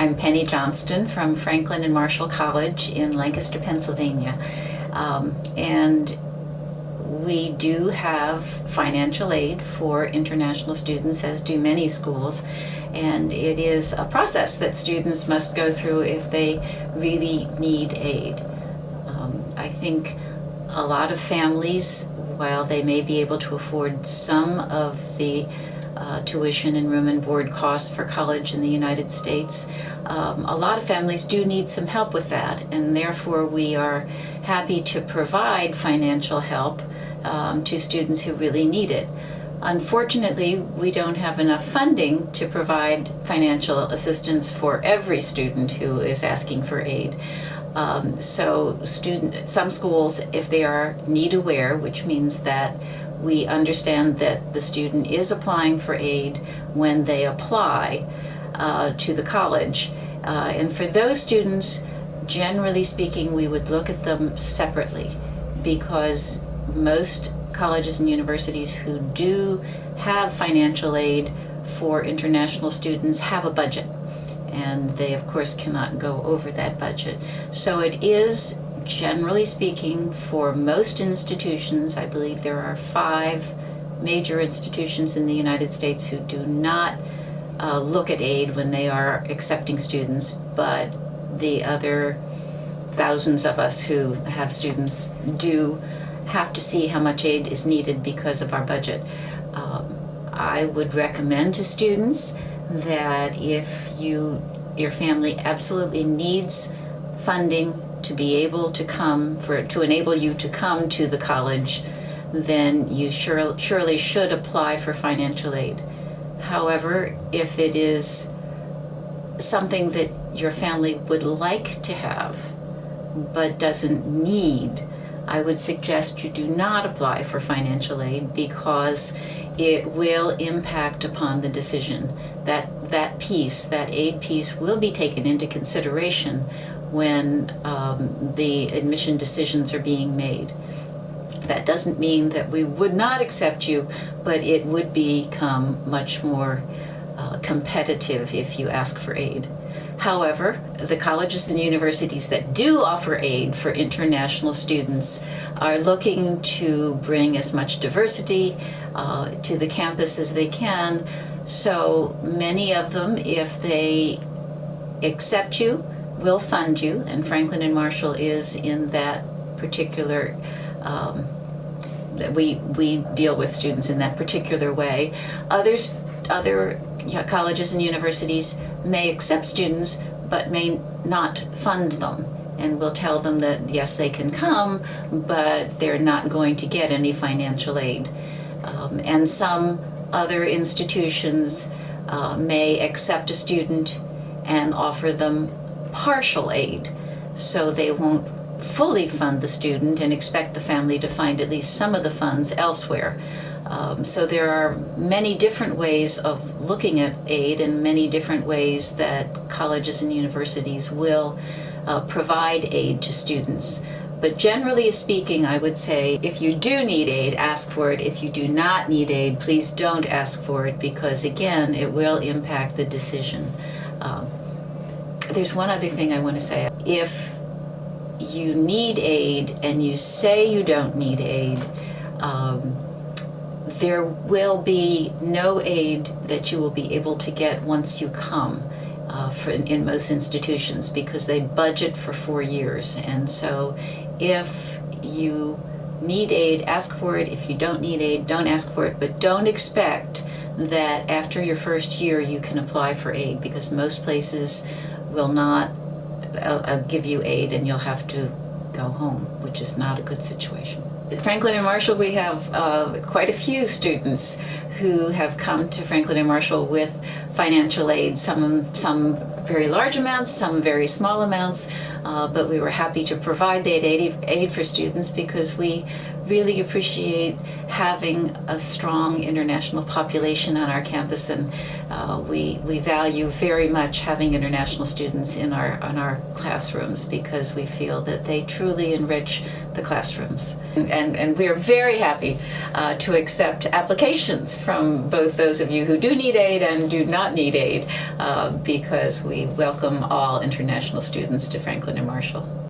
I'm Penny Johnston from Franklin and Marshall College in Lancaster, Pennsylvania. And we do have financial aid for international students, as do many schools. And it is a process that students must go through if they really need aid. I think a lot of families, while they may be able to afford some of the tuition and room and board costs for college in the United States, a lot of families do need some help with that, and therefore we are happy to provide financial help to students who really need it. Unfortunately, we don't have enough funding to provide financial assistance for every student who is asking for aid. So some schools, if they are need aware, which means that we understand that the student is applying for aid when they apply to the college. And for those students, generally speaking, we would look at them separately, because most colleges and universities who do have financial aid for international students have a budget, and they of course cannot go over that budget. So it is, generally speaking, for most institutions, I believe there are 5 major institutions in the United States who do not look at aid when they are accepting students, but the other thousands of us who have students do have to see how much aid is needed because of our budget. I would recommend to students that if your family absolutely needs funding to be able to to enable you to come to the college, then you surely should apply for financial aid. However, if it is something that your family would like to have but doesn't need, I would suggest you do not apply for financial aid, because it will impact upon the decision. That aid piece will be taken into consideration when the admission decisions are being made. That doesn't mean that we would not accept you, but it would become much more competitive if you ask for aid. However, the colleges and universities that do offer aid for international students are looking to bring as much diversity to the campus as they can. So many of them, if they accept you, will fund you, and Franklin and Marshall is in that particular, we deal with students in that particular way. Other colleges and universities may accept students but may not fund them, and we'll tell them that yes, they can come, but they're not going to get any financial aid. And some other institutions may accept a student and offer them partial aid, so they won't fully fund the student and expect the family to find at least some of the funds elsewhere. So there are many different ways of looking at aid, and many different ways that colleges and universities will provide aid to students. But generally speaking, I would say if you do need aid, ask for it. If you do not need aid, please don't ask for it, because again, it will impact the decision. There's one other thing I want to say. If you need aid and you say you don't need aid, there will be no aid that you will be able to get once you come in most institutions, because they budget for 4 years. And so if you need aid, ask for it. If you don't need aid, don't ask for it. But don't expect that after your first year you can apply for aid, because most places will not give you aid and you'll have to go home, which is not a good situation. At Franklin and Marshall, we have quite a few students who have come to Franklin and Marshall with financial aid, some very large amounts, some very small amounts, but we were happy to provide that aid for students, because we really appreciate having a strong international population on our campus, and we value very much having international students in our classrooms because we feel that they truly enrich the classrooms. And we are very happy to accept applications from both those of you who do need aid and do not need aid because we welcome all international students to Franklin and Marshall.